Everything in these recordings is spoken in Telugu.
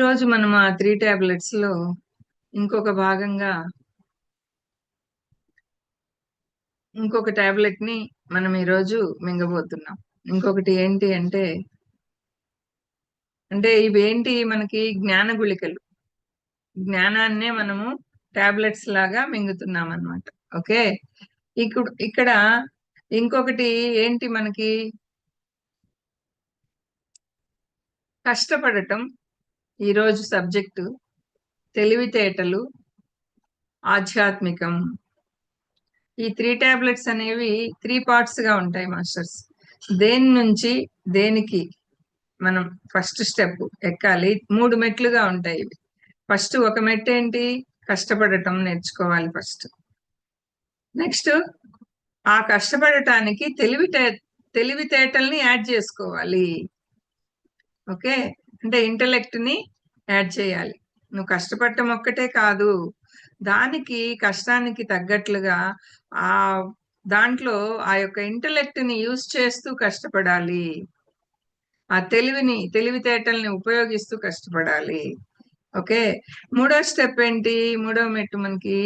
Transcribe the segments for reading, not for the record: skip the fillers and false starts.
ఈరోజు మనం ఆ 3 టాబ్లెట్స్ లో ఇంకొక భాగంగా ఇంకొక టాబ్లెట్ ని మనం ఈరోజు మింగబోతున్నాం. ఇంకొకటి ఏంటి అంటే ఇవేంటి మనకి జ్ఞాన గుళికలు. జ్ఞానాన్నే మనము టాబ్లెట్స్ లాగా మింగుతున్నాం అన్నమాట. ఓకే. ఇక్కడ ఇంకొకటి ఏంటి మనకి కష్టపడటం. ఈరోజు సబ్జెక్టు తెలివితేటలు, ఆధ్యాత్మికం. ఈ 3 టాబ్లెట్స్ అనేవి 3 పార్ట్స్ గా ఉంటాయి మాస్టర్స్. దేని నుంచి దేనికి మనం ఫస్ట్ స్టెప్ ఎక్కాలి. 3 మెట్లుగా ఉంటాయి ఇవి. ఫస్ట్ ఒక మెట్టు ఏంటి? కష్టపడటం నేర్చుకోవాలి ఫస్ట్. నెక్స్ట్ ఆ కష్టపడటానికి తెలివితేటల్ని యాడ్ చేసుకోవాలి. ఓకే. అంటే ఇంటలెక్ట్ ని యాడ్ చేయాలి. నువ్వు కష్టపడటం ఒక్కటే కాదు, దానికి కష్టానికి తగ్గట్లుగా ఆ దాంట్లో ఆ యొక్క ఇంటలెక్ట్ ని యూజ్ చేస్తూ కష్టపడాలి. ఆ తెలివితేటల్ని ఉపయోగిస్తూ కష్టపడాలి. ఓకే. మూడో స్టెప్ ఏంటి? మూడో మెట్టు మనకి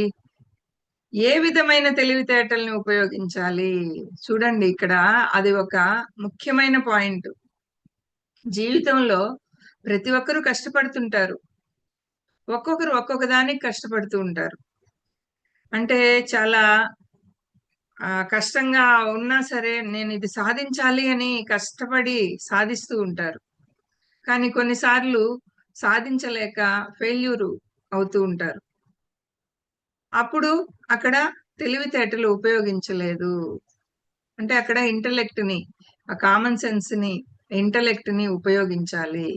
ఏ విధమైన తెలివితేటల్ని ఉపయోగించాలి. చూడండి, ఇక్కడ అది ఒక ముఖ్యమైన పాయింట్. జీవితంలో ప్రతి ఒక్కరూ కష్టపడుతుంటారు. ఒక్కొక్కరు ఒక్కొక్క దానికి కష్టపడుతూ ఉంటారు. అంటే చాలా కష్టంగా ఉన్నా సరే నేను ఇది సాధించాలి అని కష్టపడి సాధిస్తూ ఉంటారు. కానీ కొన్నిసార్లు సాధించలేక ఫెయిల్యూర్ అవుతూ ఉంటారు. అప్పుడు అక్కడ తెలివితేటలు ఉపయోగించలేదు. అంటే అక్కడ ఇంటలెక్ట్ ని, ఆ కామన్ సెన్స్ ని, ఇంటలెక్ట్ ని ఉపయోగించాలి.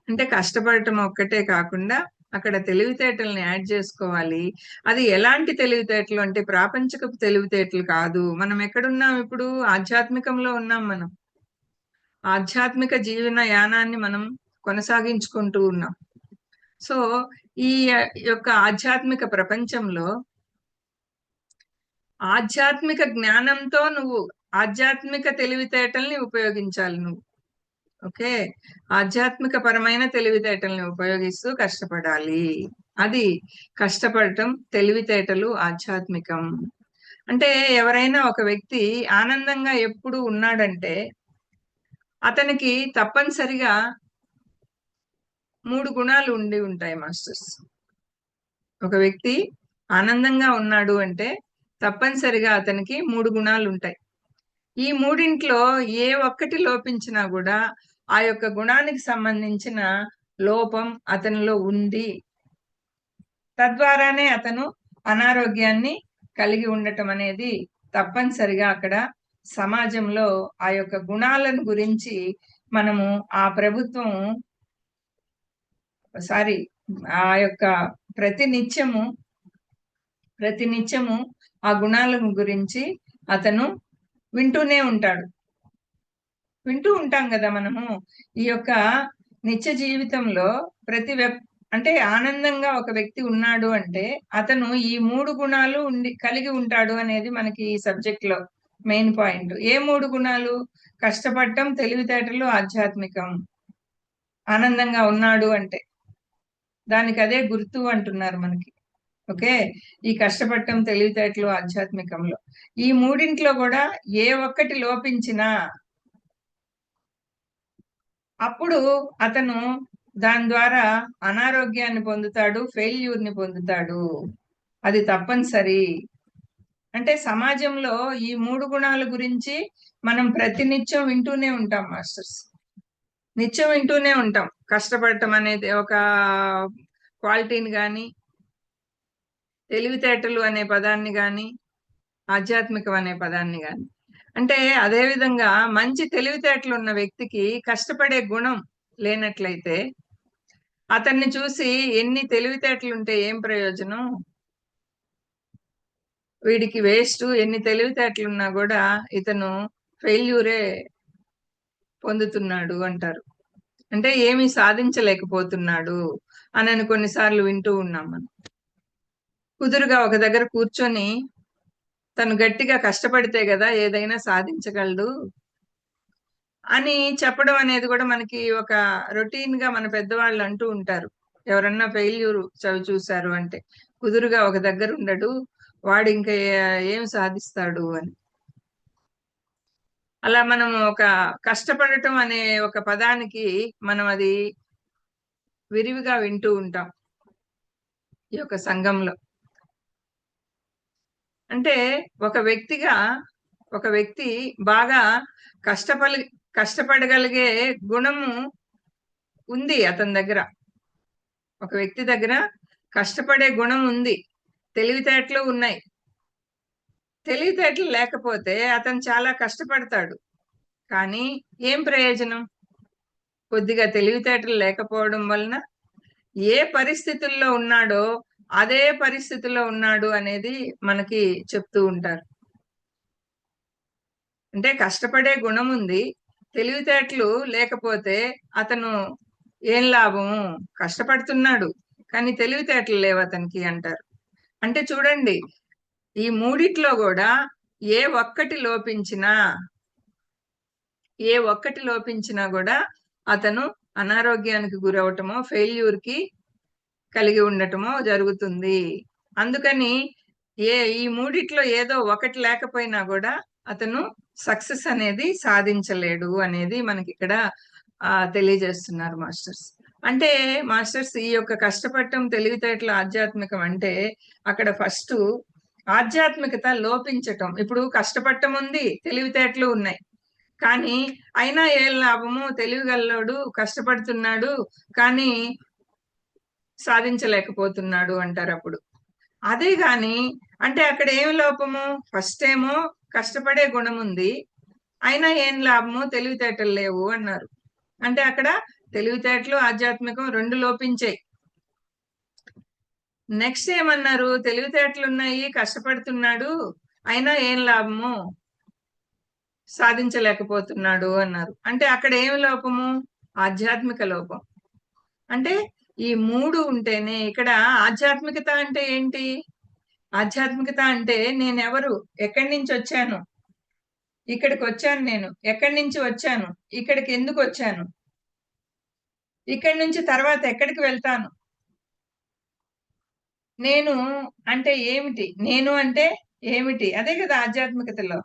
అంటే కష్టపడటం ఒక్కటే కాకుండా అక్కడ తెలివితేటల్ని యాడ్ చేసుకోవాలి. అది ఎలాంటి తెలివితేటలు అంటే ప్రాపంచికపు తెలివితేటలు కాదు. మనం ఎక్కడున్నాం ఇప్పుడు? ఆధ్యాత్మికంలో ఉన్నాం మనం. ఆధ్యాత్మిక జీవన యానాన్ని మనం కొనసాగించుకుంటూ ఉన్నాం. సో ఈ యొక్క ఆధ్యాత్మిక ప్రపంచంలో ఆధ్యాత్మిక జ్ఞానంతో నువ్వు ఆధ్యాత్మిక తెలివితేటల్ని ఉపయోగించాలి నువ్వు. ఓకే. ఆధ్యాత్మిక పరమైన తెలివితేటల్ని ఉపయోగిస్తూ కష్టపడాలి. అది కష్టపడటం, తెలివితేటలు, ఆధ్యాత్మికం. అంటే ఎవరైనా ఒక వ్యక్తి ఆనందంగా ఎప్పుడు ఉన్నాడంటే అతనికి తప్పనిసరిగా 3 గుణాలు ఉండి ఉంటాయి మాస్టర్స్. ఒక వ్యక్తి ఆనందంగా ఉన్నాడు అంటే తప్పనిసరిగా అతనికి 3 గుణాలు ఉంటాయి. ఈ మూడింట్లో ఏ ఒక్కటి లోపించినా కూడా ఆ యొక్క గుణానికి సంబంధించిన లోపం అతనిలో ఉంది. తద్వారానే అతను అనారోగ్యాన్ని కలిగి ఉండటం అనేది తప్పనిసరిగా అక్కడ సమాజంలో ఆ యొక్క గుణాలను గురించి మనము ఆ ప్రభుత్వం సారీ ఆ యొక్క ప్రతినిత్యము ప్రతినిత్యము ఆ గుణాల గురించి అతను వింటూనే ఉంటాడు. వింటూ ఉంటాం కదా మనము. ఈ యొక్క నిత్య జీవితంలో అంటే ఆనందంగా ఒక వ్యక్తి ఉన్నాడు అంటే అతను ఈ 3 గుణాలు కలిగి ఉంటాడు అనేది మనకి ఈ సబ్జెక్ట్ లో మెయిన్ పాయింట్. ఏ 3 గుణాలు? కష్టపడటం, తెలివితేటలు, ఆధ్యాత్మికం. ఆనందంగా ఉన్నాడు అంటే దానికి అదే గుర్తు అంటున్నారు మనకి. ఓకే. ఈ కష్టపడటం, తెలివితేటలు, ఆధ్యాత్మికంలో ఈ మూడింట్లో కూడా ఏ ఒక్కటి లోపించినా అప్పుడు అతను దాని ద్వారా అనారోగ్యాన్ని పొందుతాడు, ఫెయిల్యూర్ ని పొందుతాడు. అది తప్పనిసరి. అంటే సమాజంలో ఈ 3 గుణాల గురించి మనం ప్రతినిత్యం వింటూనే ఉంటాం మాస్టర్స్. నిత్యం వింటూనే ఉంటాం. కష్టపడటం అనేది ఒక క్వాలిటీని గాని, తెలివితేటలు అనే పదాన్ని గాని, ఆధ్యాత్మికం అనే పదాన్ని గాని. అంటే అదే విధంగా మంచి తెలివితేటలు ఉన్న వ్యక్తికి కష్టపడే గుణం లేనట్లయితే అతన్ని చూసి ఎన్ని తెలివితేటలుంటే ఏం ప్రయోజనం? వీడికి వేస్ట్, ఎన్ని తెలివితేటలున్నా కూడా ఇతను ఫెయిల్యూరే పొందుతున్నాడు అంటారు. అంటే ఏమీ సాధించలేకపోతున్నాడు అని కొన్నిసార్లు వింటూ ఉన్నాం మనం. కుదురుగా ఒక దగ్గర కూర్చొని తను గట్టిగా కష్టపడితే కదా ఏదైనా సాధించగలడు. అని చెప్పడం అనేది కూడా మనకి ఒక రొటీన్ గా మన పెద్దవాళ్ళు అంటూ ఉంటారు. ఎవరన్నా ఫెయిల్యూర్ చవి చూశారు అంటే, కుదురుగా ఒక దగ్గర ఉండడు, వాడు ఇంకా ఏం సాధిస్తాడు అని. అలా మనం ఒక కష్టపడటం అనే ఒక పదానికి మనం అది విరివిగా వింటూ ఉంటాం ఈ యొక్క సంఘంలో. అంటే ఒక వ్యక్తిగా ఒక వ్యక్తి బాగా కష్టపడి కష్టపడగలిగే గుణము ఉంది అతని దగ్గర. ఒక వ్యక్తి దగ్గర కష్టపడే గుణం ఉంది, తెలివితేటలు ఉన్నాయి. తెలివితేటలు లేకపోతే అతను చాలా కష్టపడతాడు, కానీ ఏం ప్రయోజనం? కొద్దిగా తెలివితేటలు లేకపోవడం వలన ఏ పరిస్థితుల్లో ఉన్నాడో అదే పరిస్థితుల్లో ఉన్నాడు అనేది మనకి చెప్తూ ఉంటారు. అంటే కష్టపడే గుణం ఉంది, తెలివితేటలు లేకపోతే అతను ఏం లాభము? కష్టపడుతున్నాడు కానీ తెలివితేటలు లేవు అతనికి అంటారు. అంటే చూడండి, ఈ మూడిట్లో కూడా ఏ ఒక్కటి లోపించినా ఏ ఒక్కటి లోపించినా కూడా అతను అనారోగ్యానికి గురవటమో ఫెయిల్యూర్ కి కలిగి ఉండటమో జరుగుతుంది. అందుకని ఈ మూడిట్లో ఏదో ఒకటి లేకపోయినా కూడా అతను సక్సెస్ అనేది సాధించలేడు అనేది మనకి ఇక్కడ తెలియజేస్తున్నారు మాస్టర్స్. అంటే మాస్టర్స్ ఈ యొక్క కష్టపడటం తెలివితేటల ఆధ్యాత్మికం అంటే అక్కడ ఫస్ట్ ఆధ్యాత్మికత లోపించటం. ఇప్పుడు కష్టపడటం ఉంది, తెలివితేటలు ఉన్నాయి, కానీ అయినా ఏం లాభము? తెలివిగల్లోడు కష్టపడుతున్నాడు కానీ సాధించలేకపోతున్నాడు అంటారు అప్పుడు. అదే గాని అంటే అక్కడ ఏమి లోపము? ఫస్ట్ ఏమో కష్టపడే గుణం ఉంది, అయినా ఏం లాభము? తెలివితేటలు లేవు అన్నారు. అంటే అక్కడ తెలివితేటలు ఆధ్యాత్మికం రెండు లోపించాయి. నెక్స్ట్ ఏమన్నారు? తెలివితేటలు ఉన్నాయి, కష్టపడుతున్నాడు, అయినా ఏం లాభము? సాధించలేకపోతున్నాడు అన్నారు. అంటే అక్కడ ఏమి లోపము? ఆధ్యాత్మిక లోపం. అంటే ఈ మూడు ఉంటేనే ఇక్కడ ఆధ్యాత్మికత అంటే ఏంటి? ఆధ్యాత్మికత అంటే నేనెవరు? ఎక్కడి నుంచి వచ్చాను? ఇక్కడికి వచ్చాను. నేను ఎక్కడి నుంచి వచ్చాను? ఇక్కడికి ఎందుకు వచ్చాను? ఇక్కడి నుంచి తర్వాత ఎక్కడికి వెళ్తాను? నేను అంటే ఏమిటి? నేను అంటే ఏమిటి? అదే కదా ఆధ్యాత్మికతలో.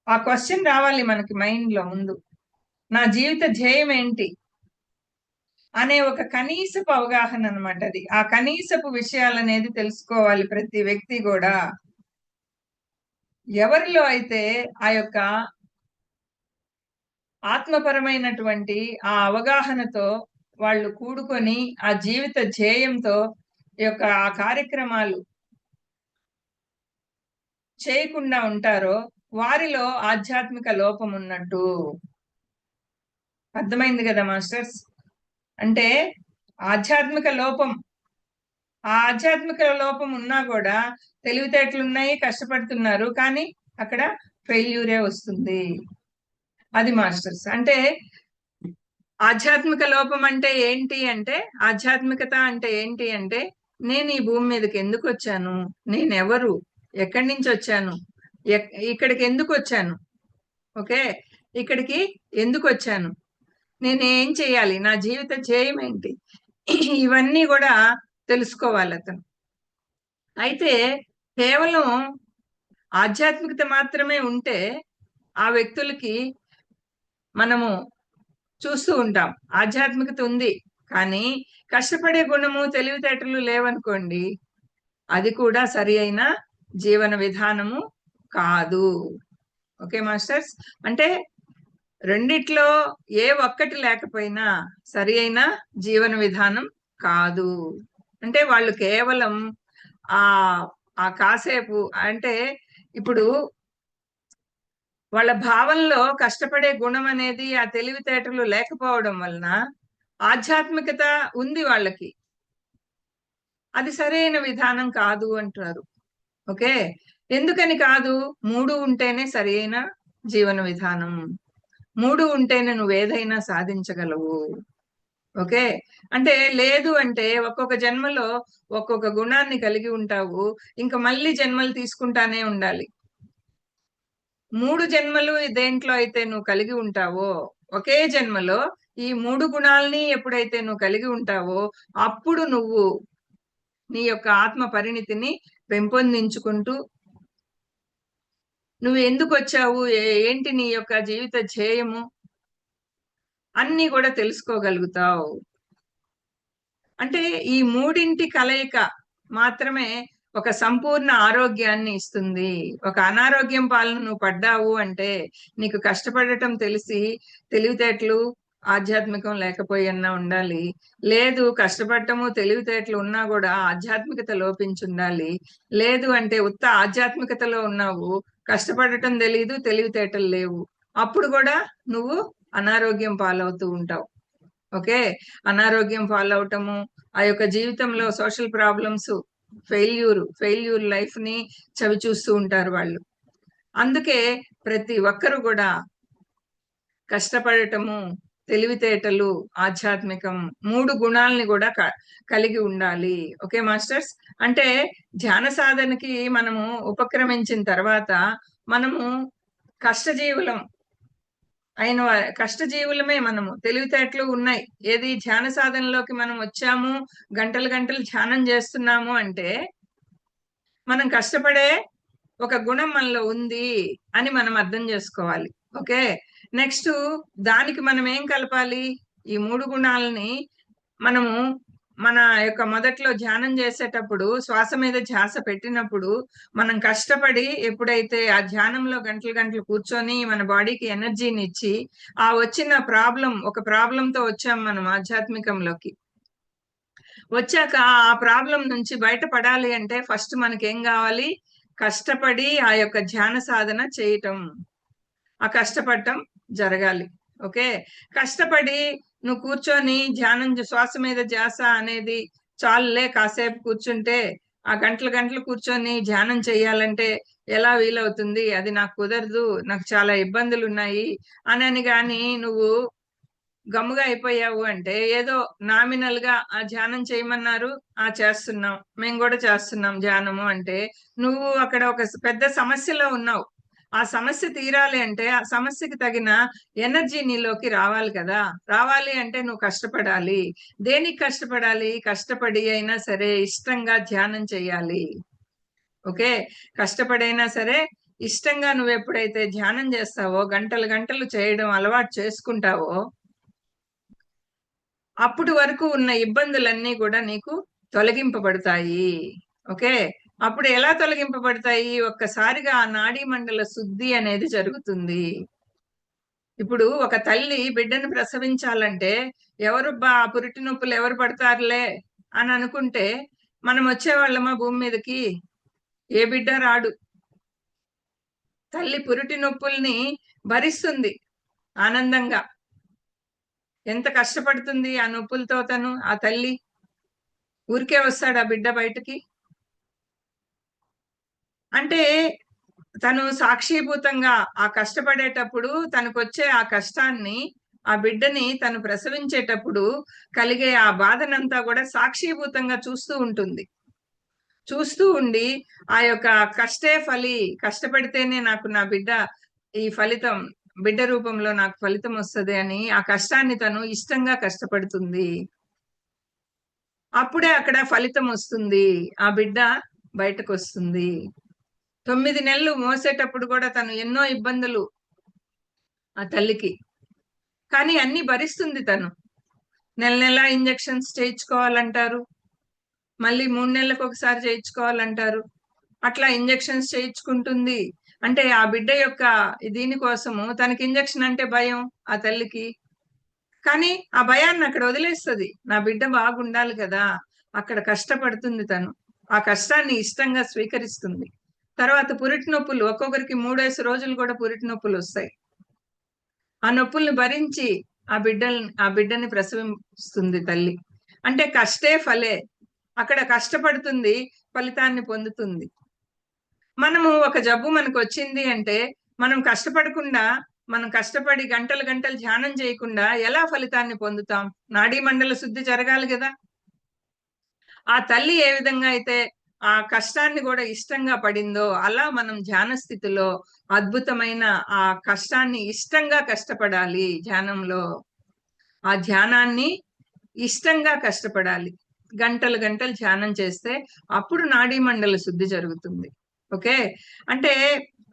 ఆ క్వశ్చన్ రావాలి మనకి మైండ్ లో ముందు. నా జీవిత ధ్యేయం ఏంటి అనే ఒక కనీసపు అవగాహన అన్నమాట అది. ఆ కనీసపు విషయాలనేది తెలుసుకోవాలి ప్రతి వ్యక్తి కూడా. ఎవరిలో అయితే ఆ యొక్క ఆత్మపరమైనటువంటి ఆ అవగాహనతో వాళ్ళు కూడుకొని ఆ జీవిత ధ్యేయంతో ఈ యొక్క ఆ కార్యక్రమాలు చేయకుండా ఉంటారో వారిలో ఆధ్యాత్మిక లోపం ఉన్నట్టు. అర్థమైంది కదా మాస్టర్స్? అంటే ఆధ్యాత్మిక లోపం, ఆ ఆధ్యాత్మిక లోపం ఉన్నా కూడా తెలివితేటలు ఉన్నాయి, కష్టపడుతున్నారు, కానీ అక్కడ ఫెయిల్యూరే వస్తుంది. అది మాస్టర్స్. అంటే ఆధ్యాత్మిక లోపం అంటే ఏంటి అంటే, ఆధ్యాత్మికత అంటే ఏంటి అంటే, నేను ఈ భూమి మీదకి ఎందుకు వచ్చాను? నేనెవరు? ఎక్కడి నుంచి వచ్చాను? ఇక్కడికి ఎందుకు వచ్చాను? ఓకే, ఇక్కడికి ఎందుకు వచ్చాను? నేను ఏం చేయాలి? నా జీవిత ధ్యేయం ఏంటి? ఇవన్నీ కూడా తెలుసుకోవాలి అతను. అయితే కేవలం ఆధ్యాత్మికత మాత్రమే ఉంటే ఆ వ్యక్తులకి మనము చూస్తూ ఉంటాం, ఆధ్యాత్మికత ఉంది కానీ కష్టపడే గుణము తెలివితేటలు లేవనుకోండి, అది కూడా సరి అయిన జీవన విధానము కాదు. Okay masters? అంటే రెండిట్లో ఏ ఒక్కటి లేకపోయినా సరి అయిన జీవన విధానం కాదు. అంటే వాళ్ళు కేవలం ఆ ఆ కాసేపు అంటే ఇప్పుడు వాళ్ళ భావంలో కష్టపడే గుణం అనేది ఆ తెలివితేటలు లేకపోవడం వలన ఆధ్యాత్మికత ఉంది వాళ్ళకి, అది సరైన విధానం కాదు అంటారు. ఓకే, ఎందుకని కాదు? మూడు ఉంటేనే సరైన జీవన విధానం, మూడు ఉంటేనే నువ్వు ఏదైనా సాధించగలవు. ఓకే, అంటే లేదు అంటే ఒక్కొక్క జన్మలో ఒక్కొక్క గుణాన్ని కలిగి ఉంటావు, ఇంకా మళ్ళీ జన్మలు తీసుకుంటానే ఉండాలి. 3 జన్మలు దేంట్లో అయితే నువ్వు కలిగి ఉంటావో, ఒకే జన్మలో ఈ 3 గుణాల్ని ఎప్పుడైతే నువ్వు కలిగి ఉంటావో, అప్పుడు నువ్వు నీ యొక్క ఆత్మ పరిణితిని పెంపొందించుకుంటూ, నువ్వు ఎందుకొచ్చావు, ఏంటి నీ యొక్క జీవిత ధ్యేయము అన్నీ కూడా తెలుసుకోగలుగుతావు. అంటే ఈ మూడింటి కలయిక మాత్రమే ఒక సంపూర్ణ ఆరోగ్యాన్ని ఇస్తుంది. ఒక అనారోగ్యం పాలన నువ్వు పడ్డావు అంటే నీకు కష్టపడటం తెలిసి తెలివితేటలు ఆధ్యాత్మికం లేకపోయినా ఉండాలి. లేదు కష్టపడటము తెలివితేటలు ఉన్నా కూడా ఆధ్యాత్మికత లోపించుండాలి. లేదు అంటే ఉత్త ఆధ్యాత్మికతలో ఉన్నావు, కష్టపడటం తెలీదు, తెలివితేటలు లేవు. అప్పుడు కూడా నువ్వు అనారోగ్యం పాలవుతూ ఉంటావు. ఓకే. అనారోగ్యం పాలవటము, ఆ యొక్క జీవితంలో సోషల్ ప్రాబ్లమ్స్, ఫెయిల్యూర్ లైఫ్ ని చవి చూస్తూ ఉంటారు వాళ్ళు. అందుకే ప్రతి ఒక్కరు కూడా కష్టపడటము, తెలివితేటలు, ఆధ్యాత్మికం 3 గుణాలని కూడా కలిగి ఉండాలి. Okay masters. అంటే ధ్యాన సాధనకి మనము ఉపక్రమించిన తర్వాత మనము కష్టజీవులం అయిన కష్టజీవులమే. మనము తెలివితేటలు ఉన్నాయి. ఏది ధ్యాన సాధనలోకి మనం వచ్చాము, గంటలు గంటలు ధ్యానం చేస్తున్నాము అంటే మనం కష్టపడే ఒక గుణం మనలో ఉంది అని మనం అర్థం చేసుకోవాలి. ఓకే. నెక్స్ట్ దానికి మనం ఏం కలపాలి? ఈ 3 గుణాలని మనము మన యొక్క మొదట్లో ధ్యానం చేసేటప్పుడు శ్వాస మీద ధ్యాస పెట్టినప్పుడు మనం కష్టపడి ఎప్పుడైతే ఆ ధ్యానంలో గంటలు గంటలు కూర్చొని మన బాడీకి ఎనర్జీని ఇచ్చి ఆ వచ్చిన ఒక ప్రాబ్లంతో వచ్చాం మనం ఆధ్యాత్మికంలోకి. వచ్చాక ఆ ప్రాబ్లం నుంచి బయటపడాలి అంటే ఫస్ట్ మనకేం కావాలి? కష్టపడి ఆ యొక్క ధ్యాన సాధన చేయటం, ఆ కష్టపడటం జరగాలి. ఓకే. కష్టపడి నువ్వు కూర్చొని ధ్యానం శ్వాస మీద ధ్యాస అనేది చాలులే కాసేపు కూర్చుంటే, ఆ గంటలు గంటలు కూర్చొని ధ్యానం చేయాలంటే ఎలా వీలవుతుంది, అది నాకు కుదరదు, నాకు చాలా ఇబ్బందులు ఉన్నాయి అని గాని నువ్వు గమ్ముగా అయిపోయావు అంటే, ఏదో నామినల్ గా ఆ ధ్యానం చేయమన్నారు, ఆ చేస్తున్నాం, మేము కూడా చేస్తున్నాం ధ్యానము అంటే నువ్వు అక్కడ ఒక పెద్ద సమస్యలో ఉన్నావు. ఆ సమస్య తీరాలి అంటే ఆ సమస్యకి తగిన ఎనర్జీ నీలోకి రావాలి కదా. రావాలి అంటే నువ్వు కష్టపడాలి. దేనికి కష్టపడాలి? కష్టపడి అయినా సరే ఇష్టంగా ధ్యానం చేయాలి. ఓకే. కష్టపడైనా సరే ఇష్టంగా నువ్వు ఎప్పుడైతే ధ్యానం చేస్తావో, గంటలు గంటలు చేయడం అలవాటు చేసుకుంటావో, అప్పుడు వరకు ఉన్న ఇబ్బందులన్నీ కూడా నీకు తొలగింపబడతాయి. ఓకే. అప్పుడు ఎలా తొలగింపబడతాయి? ఒక్కసారిగా ఆ నాడీ మండల శుద్ధి అనేది జరుగుతుంది. ఇప్పుడు ఒక తల్లి బిడ్డను ప్రసవించాలంటే పురిటి నొప్పులు ఎవరు పడతారులే అని అనుకుంటే మనం వచ్చేవాళ్ళమా భూమి మీదకి? ఏ బిడ్డ రాడు. తల్లి పురిటి నొప్పుల్ని భరిస్తుంది ఆనందంగా. ఎంత కష్టపడుతుంది ఆ నొప్పులతో ఆ తల్లి. ఊరికే వస్తాడు ఆ బిడ్డ బయటకి? అంటే తను సాక్షిభూతంగా ఆ కష్టపడేటప్పుడు తనకొచ్చే ఆ కష్టాన్ని, ఆ బిడ్డని తను ప్రసవించేటప్పుడు కలిగే ఆ బాధనంతా కూడా సాక్షిభూతంగా చూస్తూ ఉంటుంది. చూస్తూ ఉండి ఆ యొక్క కష్టపడితేనే నాకు నా బిడ్డ ఈ ఫలితం, బిడ్డ రూపంలో నాకు ఫలితం వస్తది అని ఆ కష్టాన్ని తను ఇష్టంగా కష్టపడుతుంది. అప్పుడే అక్కడ ఫలితం వస్తుంది. ఆ బిడ్డ బయటకొస్తుంది. 9 నెలలు మోసేటప్పుడు కూడా తను ఎన్నో ఇబ్బందులు ఆ తల్లికి. కానీ అన్ని భరిస్తుంది తను. నెల నెలా ఇంజెక్షన్స్ చేయించుకోవాలంటారు. మళ్ళీ 3 నెలలకు ఒకసారి చేయించుకోవాలంటారు. అట్లా ఇంజెక్షన్స్ చేయించుకుంటుంది. అంటే ఆ బిడ్డ యొక్క దీని కోసము తనకి ఇంజెక్షన్ అంటే భయం ఆ తల్లికి. కానీ ఆ భయాన్ని అక్కడ వదిలేస్తది. నా బిడ్డ బాగుండాలి కదా. అక్కడ కష్టపడుతుంది తను. ఆ కష్టాన్ని ఇష్టంగా స్వీకరిస్తుంది. తర్వాత పురిటి నొప్పులు ఒక్కొక్కరికి 3 రోజులు కూడా పురిటి నొప్పులు వస్తాయి. ఆ నొప్పుల్ని భరించి ఆ బిడ్డని ప్రసవిస్తుంది తల్లి. అంటే కష్టే ఫలే. అక్కడ కష్టపడుతుంది, ఫలితాన్ని పొందుతుంది. మనము ఒక జబ్బు మనకు వచ్చింది అంటే మనం కష్టపడి గంటలు గంటలు ధ్యానం చేయకుండా ఎలా ఫలితాన్ని పొందుతాం? నాడీ మండల శుద్ధి జరగాలి కదా. ఆ తల్లి ఏ విధంగా అయితే ఆ కష్టాన్ని కూడా ఇష్టంగా పడిందో, అలా మనం ధ్యాన స్థితిలో అద్భుతమైన ఆ కష్టాన్ని ఇష్టంగా కష్టపడాలి ధ్యానంలో. ఆ ధ్యానాన్ని ఇష్టంగా కష్టపడాలి. గంటలు గంటలు ధ్యానం చేస్తే అప్పుడు నాడీ మండల శుద్ధి జరుగుతుంది. ఓకే. అంటే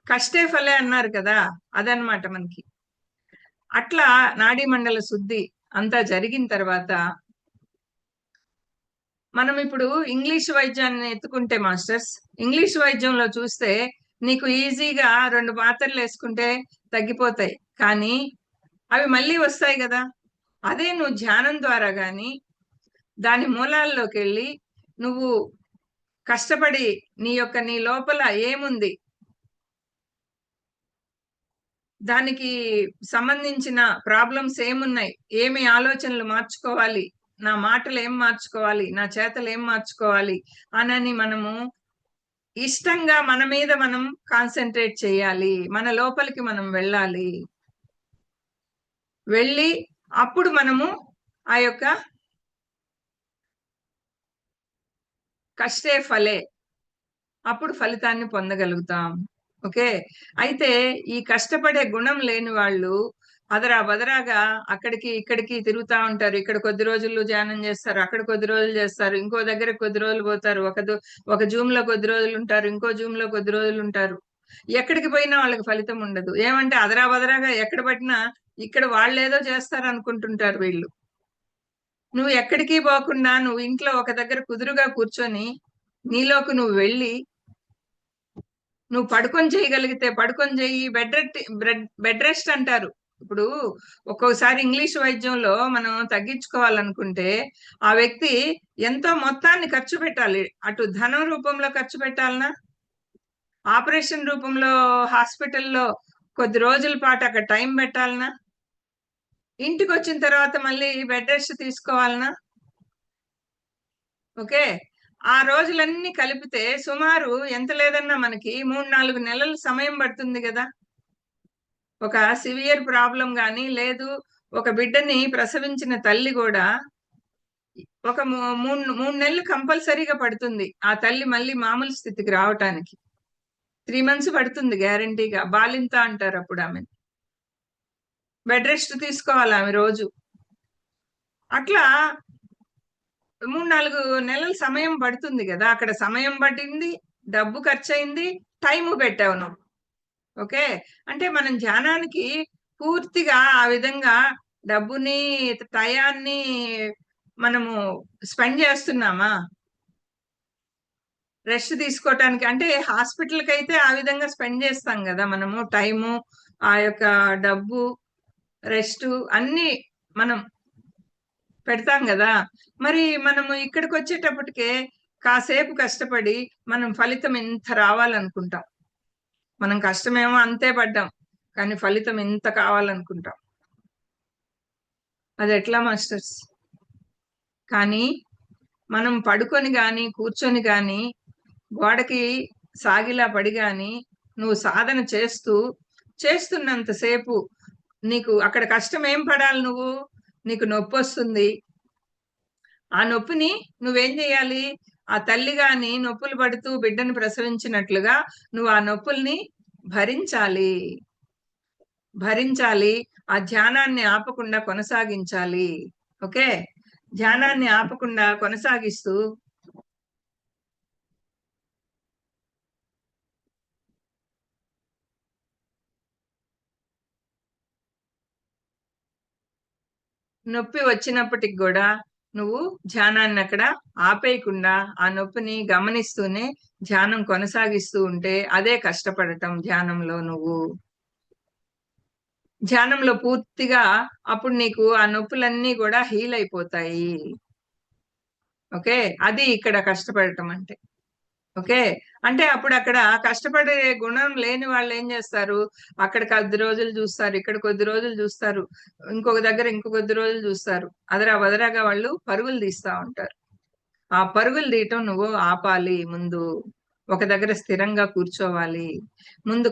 కష్టే ఫలే అన్నారు కదా, అదనమాట మనకి. అట్లా నాడీ మండల శుద్ధి అంతా జరిగిన తర్వాత మనం ఇప్పుడు ఇంగ్లీష్ వైద్యాన్ని ఎత్తుకుంటే మాస్టర్స్, ఇంగ్లీష్ వైద్యంలో చూస్తే నీకు ఈజీగా 2 మాత్రలు వేసుకుంటే తగ్గిపోతాయి. కానీ అవి మళ్ళీ వస్తాయి కదా. అదే నువ్వు ధ్యానం ద్వారా గాని దాని మూలాల్లోకెళ్ళి నువ్వు కష్టపడి నీ లోపల ఏముంది, దానికి సంబంధించిన ప్రాబ్లమ్స్ ఏమున్నాయి, ఏమి ఆలోచనలు మార్చుకోవాలి, నా మాటలు ఏం మార్చుకోవాలి, నా చేతలు ఏం మార్చుకోవాలి అనని మనము ఇష్టంగా మన మీద మనం కాన్సన్ట్రేట్ చేయాలి. మన లోపలికి మనం వెళ్ళాలి. వెళ్ళి అప్పుడు మనము ఆ యొక్క కష్టే ఫలే, అప్పుడు ఫలితాన్ని పొందగలుగుతాం. ఓకే. అయితే ఈ కష్టపడే గుణం లేని వాళ్ళు అదరా బదరాగా అక్కడికి ఇక్కడికి తిరుగుతా ఉంటారు. ఇక్కడ కొద్ది రోజులు ధ్యానం చేస్తారు, అక్కడ కొద్ది రోజులు చేస్తారు, ఇంకో దగ్గర కొద్ది రోజులు పోతారు, ఒక జూమ్ లో కొద్ది రోజులు ఉంటారు, ఇంకో జూమ్ లో కొద్ది రోజులు ఉంటారు. ఎక్కడికి పోయినా వాళ్ళకి ఫలితం ఉండదు. ఏమంటే అదరా బదరాగా ఎక్కడ పట్టినా ఇక్కడ వాళ్ళు ఏదో చేస్తారు అనుకుంటుంటారు వీళ్ళు. నువ్వు ఎక్కడికి పోకుండా నువ్వు ఇంట్లో ఒక దగ్గర కుదురుగా కూర్చొని నీలోకి నువ్వు వెళ్ళి నువ్వు పడుకొని చేయగలిగితే పడుకొని చెయ్యి. బెడ్ రెస్ట్ అంటారు. ఇప్పుడు ఒక్కొక్కసారి ఇంగ్లీష్ వైద్యంలో మనం తగ్గించుకోవాలనుకుంటే ఆ వ్యక్తి ఎంతో మొత్తాన్ని ఖర్చు పెట్టాలి. అటు ధనం రూపంలో ఖర్చు పెట్టాలనా, ఆపరేషన్ రూపంలో హాస్పిటల్లో కొద్ది రోజుల పాటు అక్కడ టైం పెట్టాలనా, ఇంటికి వచ్చిన తర్వాత మళ్ళీ బెడ్ రెస్ట్ తీసుకోవాలనా. ఓకే. ఆ రోజులన్నీ కలిపితే సుమారు ఎంత లేదన్నా మనకి 3-4 నెలలు సమయం పడుతుంది కదా. ఒక సివియర్ ప్రాబ్లం గాని లేదు, ఒక బిడ్డని ప్రసవించిన తల్లి కూడా ఒక 3 నెలలు కంపల్సరీగా పడుతుంది ఆ తల్లి మళ్ళీ మామూలు స్థితికి రావటానికి. 3 మంత్స్ పడుతుంది గ్యారంటీగా. బాలింత అంటారు అప్పుడు ఆమె. బెడ్ రెస్ట్ తీసుకోవాలి ఆమె రోజు. అట్లా 3-4 నెలల సమయం పడుతుంది కదా. అక్కడ సమయం పట్టింది, డబ్బు ఖర్చయింది, టైము పెట్టావు నువ్వు. ఓకే. అంటే మనం ధ్యానానికి పూర్తిగా ఆ విధంగా డబ్బుని, టయాన్ని మనము స్పెండ్ చేస్తున్నామా? రెస్ట్ తీసుకోవటానికి అంటే హాస్పిటల్‌కైతే ఆ విధంగా స్పెండ్ చేస్తాం గదా మనము. టైము, ఆ యొక్క డబ్బు, రెస్టు అన్నీ మనం పెడతాం గదా. మరి మనము ఇక్కడికొచ్చేటప్పటికే కాసేపు కష్టపడి మనం ఫలితం ఇంత రావాలనుకుంటాం. మనం కష్టమేమో అంతే పడ్డాం. కానీ ఫలితం ఇంత కావాలనుకుంటాం. అదెట్లా మాస్టర్స్? కానీ మనం పడుకొని గాని, కూర్చొని గాని, గోడకి సాగిలా పడి గాని, నువ్వు సాధన చేస్తున్నంత సేపు నీకు అక్కడ కష్టం ఏం పడాలి నువ్వు? నీకు నొప్పొస్తుంది. ఆ నొప్పిని నువ్వేం జేయాలి? ఆ తల్లి గాని నొప్పులు పడుతూ బిడ్డని ప్రసవించినట్లుగా నువ్వు ఆ నొప్పుల్ని భరించాలి. భరించాలి. ఆ ధ్యానాన్ని ఆపకుండా కొనసాగించాలి. ఓకే. ధ్యానాన్ని ఆపకుండా కొనసాగిస్తూ నొప్పి వచ్చినప్పటికి గూడా నువ్వు ధ్యానాన్ని అక్కడ ఆపేయకుండా ఆ నొప్పిని గమనిస్తూనే ధ్యానం కొనసాగిస్తూ ఉంటే అదే కష్టపడటం ధ్యానంలో నువ్వు. ధ్యానంలో పూర్తిగా అప్పుడు నీకు ఆ నొప్పులన్నీ గూడా హీల్ అయిపోతాయి. ఓకే. అది ఇక్కడ కష్టపడటం అంటే. ఓకే. అంటే అప్పుడక్కడ కష్టపడే గుణం లేని వాళ్ళేం జేస్తారు, అక్కడ కొద్ది రోజులు జూస్తారు, ఇక్కడ కొద్ది రోజులు జూస్తారు, ఇంకొక దగ్గర ఇంకో కొద్ది రోజులు జూస్తారు. అదరా బదరాగా వాళ్ళు పరుగులు తీస్తా ఉంటారు. ఆ పరుగులు తీయటం నువ్వు ఆపాలి ముందు. ఒక దగ్గర స్థిరంగా కూర్చోవాలి. ముందు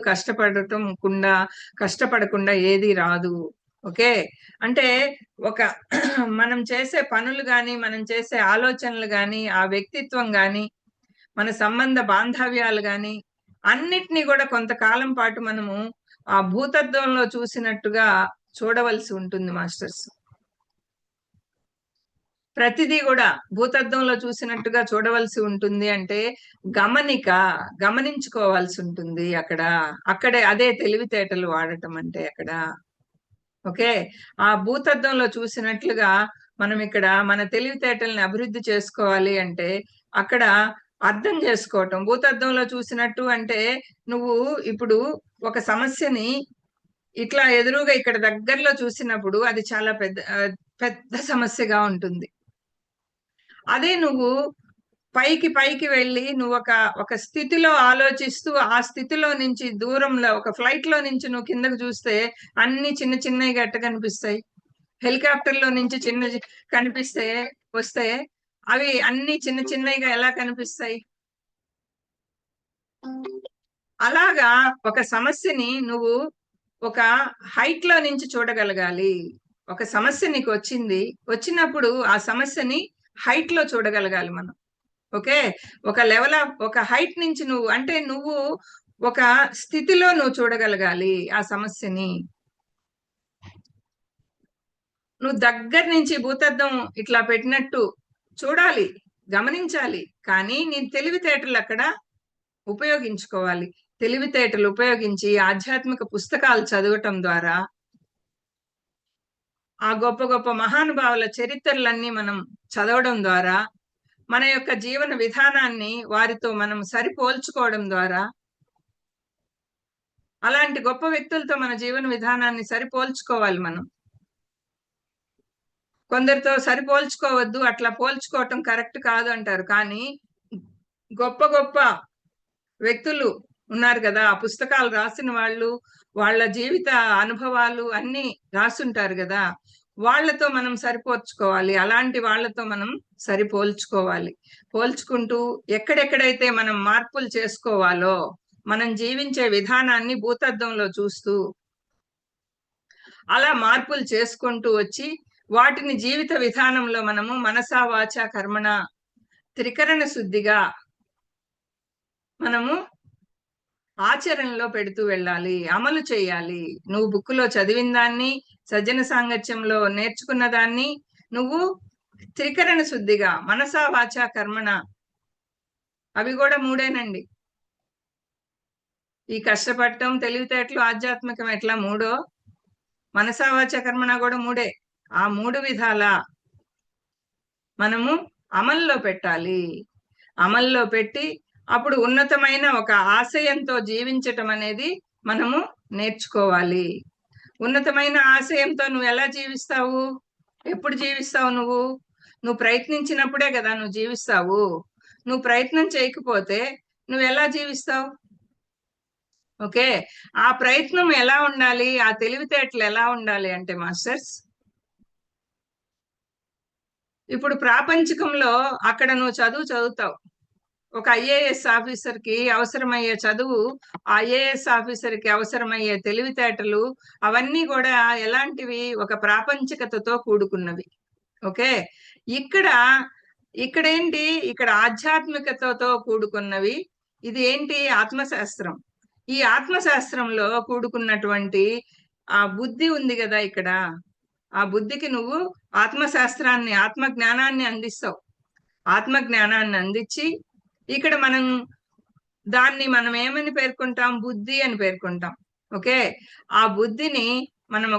కష్టపడకుండా ఏది రాదు. ఓకే. అంటే ఒక మనం చేసే పనులు గాని, మనం చేసే ఆలోచనలు గాని, ఆ వ్యక్తిత్వం గాని మన సంబంధ బాంధవ్యాలు గాని అన్నిటినీ కూడా కొంతకాలం పాటు మనము ఆ భూతత్వంలో చూసినట్టుగా చూడవలసి ఉంటుంది మాస్టర్స్. ప్రతిదీ కూడా భూతద్దంలో చూసినట్టుగా చూడవలసి ఉంటుంది అంటే గమనిక, గమనించుకోవాల్సి ఉంటుంది అక్కడ. అక్కడే అదే తెలివితేటలు వాడటం అంటే అక్కడ. ఓకే. ఆ భూతద్దంలో చూసినట్లుగా మనం ఇక్కడ మన తెలివితేటల్ని అభివృద్ధి చేసుకోవాలి అంటే అక్కడ అర్థం చేసుకోవటం. భూతద్దంలో చూసినట్టు అంటే నువ్వు ఇప్పుడు ఒక సమస్యని ఇట్లా ఎదురుగా ఇక్కడ దగ్గరలో చూసినప్పుడు అది చాలా పెద్ద సమస్యగా ఉంటుంది. అదే నువ్వు పైకి పైకి వెళ్ళి నువ్వు ఒక స్థితిలో ఆలోచిస్తూ ఆ స్థితిలో నుంచి దూరంలో ఒక ఫ్లైట్ లో నుంచి నువ్వు కిందకు చూస్తే అన్ని చిన్న చిన్నవి గట్ట కనిపిస్తాయి. హెలికాప్టర్ లో నుంచి కనిపిస్తే వస్తే అవి అన్ని చిన్న చిన్నవిగా ఎలా కనిపిస్తాయి? అలాగా ఒక సమస్యని నువ్వు ఒక హైట్ లో నుంచి చూడగలగాలి. ఒక సమస్య నీకు వచ్చింది, వచ్చినప్పుడు ఆ సమస్యని హైట్ లో చూడగలగాలి మనం. ఓకే. ఒక లెవెల్ ఆఫ్ ఒక హైట్ నుంచి నువ్వు అంటే నువ్వు ఒక స్థితిలో నువ్వు చూడగలగాలి ఆ సమస్యని. నువ్వు దగ్గర నుంచి భూతద్దం ఇట్లా పెట్టినట్టు చూడాలి, గమనించాలి. కానీ నీ తెలివితేటలు అక్కడ ఉపయోగించుకోవాలి. తెలివితేటలు ఉపయోగించి ఆధ్యాత్మిక పుస్తకాలు చదవటం ద్వారా ఆ గొప్ప గొప్ప మహానుభావుల చరిత్రలన్నీ మనం చదవడం ద్వారా మన యొక్క జీవన విధానాన్ని వారితో మనం సరిపోల్చుకోవడం ద్వారా అలాంటి గొప్ప వ్యక్తులతో మన జీవన విధానాన్ని సరిపోల్చుకోవాలి మనం. కొందరితో సరిపోల్చుకోవద్దు, అట్లా పోల్చుకోవటం కరెక్ట్ కాదు అంటారు. కానీ గొప్ప గొప్ప వ్యక్తులు ఉన్నారు కదా, ఆ పుస్తకాలు రాసిన వాళ్ళు, వాళ్ళ జీవిత అనుభవాలు అన్ని రాసుంటారు కదా, వాళ్ళతో మనం సరిపోల్చుకోవాలి. అలాంటి వాళ్ళతో మనం సరిపోల్చుకోవాలి. పోల్చుకుంటూ ఎక్కడెక్కడైతే మనం మార్పులు చేసుకోవాలో మనం జీవించే విధానాన్ని భూతద్దంలో చూస్తూ అలా మార్పులు చేసుకుంటూ వచ్చి వాటిని జీవిత విధానంలో మనము మనసా వాచ కర్మణ త్రికరణ శుద్ధిగా మనము ఆచరణలో పెడుతూ వెళ్ళాలి, అమలు చేయాలి. నువ్వు బుక్కులో చదివిన దాన్ని, సజ్జన సాంగత్యంలో నేర్చుకున్న దాన్ని నువ్వు త్రికరణ శుద్ధిగా మనసా వాచ కర్మణ, అవి కూడా మూడేనండి. ఈ కష్టపడటం, తెలివితేటలు, ఆధ్యాత్మికం ఎట్లా మూడో, మనసా వాచ కర్మణ కూడా మూడే. ఆ మూడు విధాల మనము అమల్లో పెట్టాలి. అమల్లో పెట్టి అప్పుడు ఉన్నతమైన ఒక ఆశయంతో జీవించటం అనేది మనము నేర్చుకోవాలి. ఉన్నతమైన ఆశయంతో నువ్వు ఎలా జీవిస్తావు? ఎప్పుడు జీవిస్తావు? నువ్వు ప్రయత్నించినప్పుడే కదా నువ్వు జీవిస్తావు. నువ్వు ప్రయత్నం చేయకపోతే నువ్వు ఎలా జీవిస్తావు? ఓకే. ఆ ప్రయత్నం ఎలా ఉండాలి? ఆ తెలివితేటలు ఎలా ఉండాలి అంటే మాస్టర్స్, ఇప్పుడు ప్రాపంచికంలో అక్కడ నువ్వు చదువుతావు. ఒక ఐఏఎస్ ఆఫీసర్ కి అవసరమయ్యే చదువు, ఐఏఎస్ ఆఫీసర్ కి అవసరమయ్యే తెలివితేటలు అవన్నీ కూడా ఎలాంటివి? ఒక ప్రాపంచికతతో కూడుకున్నవి. ఓకే. ఇక్కడ ఏంటి? ఇక్కడ ఆధ్యాత్మికతతో కూడుకున్నవి. ఇది ఏంటి? ఆత్మశాస్త్రం. ఈ ఆత్మశాస్త్రంలో కూడుకున్నటువంటి ఆ బుద్ధి ఉంది కదా ఇక్కడ, ఆ బుద్ధికి నువ్వు ఆత్మశాస్త్రాన్ని, ఆత్మ జ్ఞానాన్ని అందిస్తావు. ఆత్మ జ్ఞానాన్ని అందించి ఇక్కడ దాన్ని మనం ఏమని పేర్కొంటాం? బుద్ధి అని పేర్కొంటాం. ఓకే. ఆ బుద్ధిని మనం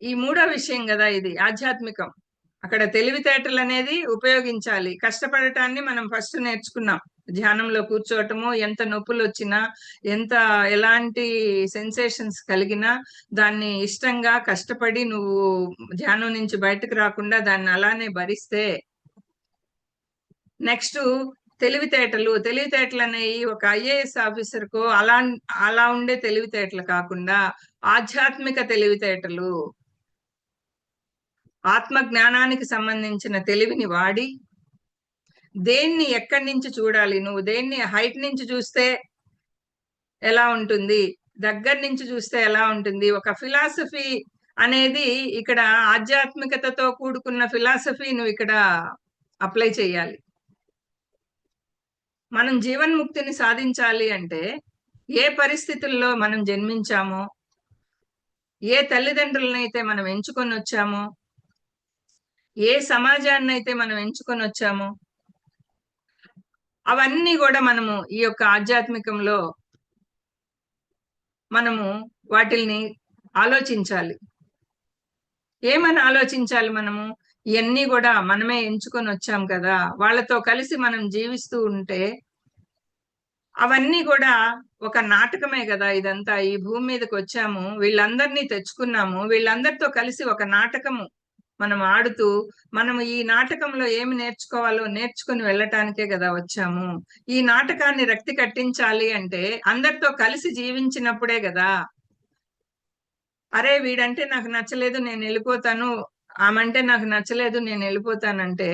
ఈ మూడో విషయం కదా ఇది ఆధ్యాత్మికం. అక్కడ తెలివితేటలు అనేది ఉపయోగించాలి. కష్టపడటాన్ని మనం ఫస్ట్ నేర్చుకున్నాం. ధ్యానంలో కూర్చోవటము, ఎంత నొప్పులు వచ్చినా, ఎలాంటి సెన్సేషన్స్ కలిగినా దాన్ని ఇష్టంగా కష్టపడి నువ్వు ధ్యానం నుంచి బయటకు రాకుండా దాన్ని అలానే భరిస్తే, నెక్స్ట్ తెలివితేటలు అనేవి ఒక ఐఏఎస్ ఆఫీసర్ కు అలా ఉండే తెలివితేటలు కాకుండా ఆధ్యాత్మిక తెలివితేటలు, ఆత్మ జ్ఞానానికి సంబంధించిన తెలివిని వాడి దేన్ని ఎక్కడి నుంచి చూడాలి, నువ్వు దేన్ని హైట్ నుంచి చూస్తే ఎలా ఉంటుంది, దగ్గర నుంచి చూస్తే ఎలా ఉంటుంది, ఒక ఫిలాసఫీ అనేది ఇక్కడ ఆధ్యాత్మికతతో కూడుకున్న ఫిలాసఫీ నువ్వు ఇక్కడ అప్లై చేయాలి. మనం జీవన్ముక్తిని సాధించాలి అంటే ఏ పరిస్థితుల్లో మనం జన్మించామో, ఏ తల్లిదండ్రులనైతే మనం ఎంచుకొని వచ్చామో, ఏ సమాజాన్నైతే మనం ఎంచుకొని వచ్చామో, అవన్నీ కూడా మనము ఈ యొక్క ఆధ్యాత్మికంలో మనము వాటిల్ని ఆలోచించాలి. ఏమని ఆలోచించాలి మనము? ఇవన్నీ కూడా మనమే ఎంచుకొని వచ్చాం కదా, వాళ్ళతో కలిసి మనం జీవిస్తూ ఉంటే అవన్నీ కూడా ఒక నాటకమే కదా ఇదంతా. ఈ భూమి మీదకి వచ్చాము, వీళ్ళందరినీ తెచ్చుకున్నాము, వీళ్ళందరితో కలిసి ఒక నాటకము మనం ఆడుతూ, మనము ఈ నాటకంలో ఏమి నేర్చుకోవాలో నేర్చుకుని వెళ్ళటానికే కదా వచ్చాము. ఈ నాటకాన్ని రక్తి కట్టించాలి అంటే అందరితో కలిసి జీవించినప్పుడే కదా. అరే వీడంటే నాకు నచ్చలేదు నేను వెళ్ళిపోతాను, ఆమంటే నాకు నచ్చలేదు నేను వెళ్ళిపోతానంటే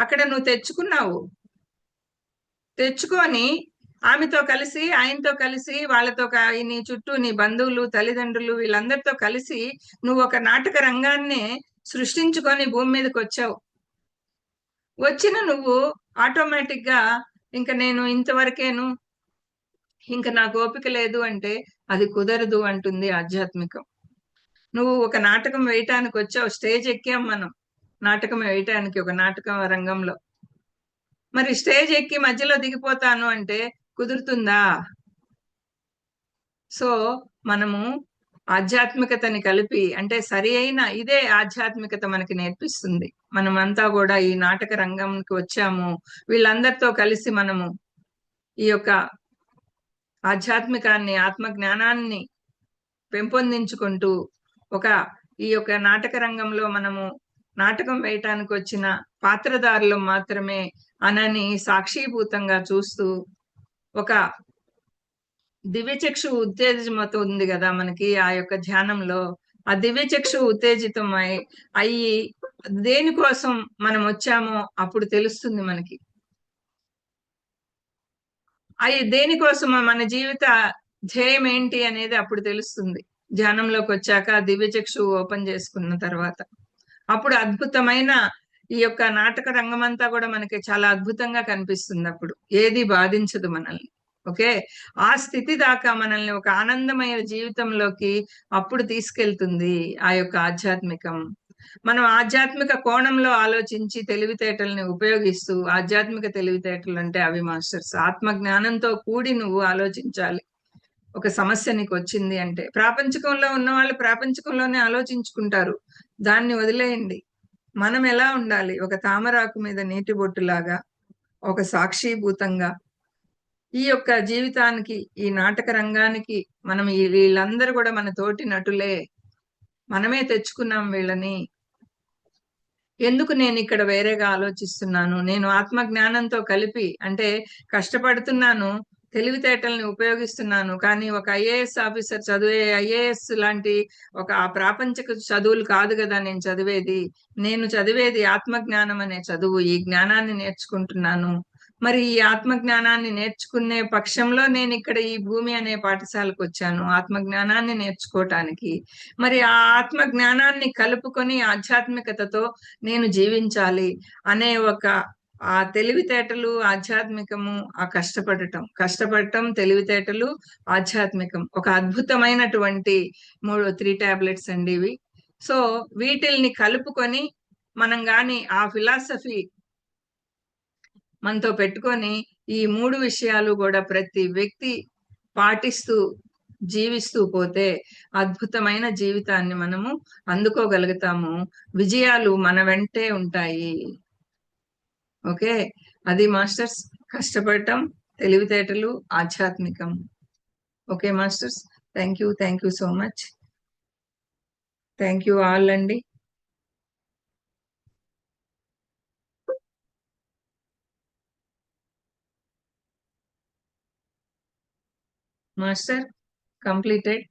అక్కడ నువ్వు తెచ్చుకున్నావు. తెచ్చుకొని ఆమెతో కలిసి ఆయనతో కలిసి వాళ్ళతో నీ చుట్టూ నీ బంధువులు తల్లిదండ్రులు వీళ్ళందరితో కలిసి నువ్వు ఒక నాటక రంగాన్ని సృష్టించుకొని భూమి మీదకి వచ్చావు. వచ్చిన నువ్వు ఆటోమేటిక్ గా ఇంక నేను ఇంతవరకేను, ఇంక నాకు ఓపిక లేదు అంటే అది కుదరదు అంటుంది ఆధ్యాత్మికం. నువ్వు ఒక నాటకం వేయటానికి వచ్చావు, స్టేజ్ ఎక్కాం మనం నాటకం వేయటానికి ఒక నాటకం రంగంలో. మరి స్టేజ్ ఎక్కి మధ్యలో దిగిపోతాను అంటే కుదురుతుందా? సో మనము ఆధ్యాత్మికతని కలిపి, అంటే సరి అయిన ఇదే ఆధ్యాత్మికత మనకి నేర్పిస్తుంది. మనమంతా కూడా ఈ నాటక రంగంకి వచ్చాము, వీళ్ళందరితో కలిసి మనము ఈ యొక్క ఆధ్యాత్మికాన్ని ఆత్మ జ్ఞానాన్ని పెంపొందించుకుంటూ ఒక ఈ యొక్క నాటక రంగంలో మనము నాటకం వేయటానికి వచ్చిన పాత్రధారులు మాత్రమే అనని సాక్షీభూతంగా చూస్తూ ఒక దివ్యచక్షు ఉత్తేజితం ఉంది కదా మనకి ఆ యొక్క ధ్యానంలో. ఆ దివ్యచక్షు ఉత్తేజితం అయ్యి దేనికోసం మనం వచ్చామో అప్పుడు తెలుస్తుంది మనకి. అవి దేనికోసం మన జీవిత ధ్యేయం ఏంటి అనేది అప్పుడు తెలుస్తుంది. ధ్యానంలోకి వచ్చాక దివ్యచక్షు ఓపెన్ చేసుకున్న తర్వాత అప్పుడు అద్భుతమైన ఈ యొక్క నాటక రంగమంతా కూడా మనకి చాలా అద్భుతంగా కనిపిస్తుంది. అప్పుడు ఏది బాధించదు మనల్ని. ఓకే, ఆ స్థితి దాకా మనల్ని ఒక ఆనందమయ జీవితంలోకి అప్పుడు తీసుకెళ్తుంది ఆ యొక్క ఆధ్యాత్మికం. మనం ఆధ్యాత్మిక కోణంలో ఆలోచించి తెలివితేటల్ని ఉపయోగిస్తూ, ఆధ్యాత్మిక తెలివితేటలు అంటే అవి మాస్టర్స్ ఆత్మ జ్ఞానంతో కూడి నువ్వు ఆలోచించాలి. ఒక సమస్య నీకు వచ్చింది అంటే ప్రాపంచికంలో ఉన్న వాళ్ళు ప్రాపంచికంలోనే ఆలోచించుకుంటారు, దాన్ని వదిలేయండి. మనం ఎలా ఉండాలి? ఒక తామరాకు మీద నీటి బొట్టులాగా, ఒక సాక్షిభూతంగా ఈ యొక్క జీవితానికి, ఈ నాటక రంగానికి మనం వీళ్ళందరూ కూడా మన తోటి నటులే, మనమే తెచ్చుకున్నాం వీళ్ళని. ఎందుకు నేను ఇక్కడ వేరేగా ఆలోచిస్తున్నాను? నేను ఆత్మ జ్ఞానంతో కలిపి, అంటే కష్టపడుతున్నాను, తెలివితేటల్ని ఉపయోగిస్తున్నాను, కానీ ఒక ఐఏఎస్ ఆఫీసర్ చదివే ఐఏఎస్ లాంటి ఒక ప్రాపంచిక చదువులు కాదు కదా నేను చదివేది. నేను చదివేది ఆత్మ జ్ఞానం అనే చదువు. ఈ జ్ఞానాన్ని నేర్చుకుంటున్నాను. మరి ఈ ఆత్మ జ్ఞానాన్ని నేర్చుకునే పక్షంలో నేను ఇక్కడ ఈ భూమి అనే పాఠశాలకు వచ్చాను ఆత్మ జ్ఞానాన్ని నేర్చుకోవటానికి. మరి ఆ ఆత్మ జ్ఞానాన్ని కలుపుకొని ఆధ్యాత్మికతతో నేను జీవించాలి అనే ఒక ఆ తెలివితేటలు ఆధ్యాత్మికము, ఆ కష్టపడటం తెలివితేటలు ఆధ్యాత్మికం ఒక అద్భుతమైనటువంటి 3 టాబ్లెట్స్ అండి ఇవి. సో వీటిల్ని కలుపుకొని మనం గాని ఆ ఫిలాసఫీ మనతో పెట్టుకొని ఈ 3 విషయాలు కూడా ప్రతి వ్యక్తి పాటిస్తూ జీవిస్తూ పోతే అద్భుతమైన జీవితాన్ని మనము అందుకోగలుగుతాము. విజయాలు మన వెంటే ఉంటాయి. ఓకే, అది మాస్టర్స్ కష్టపడటం తెలివితేటలు ఆధ్యాత్మికం. Okay masters, thank you so much. Thank you all అండి. Master completed.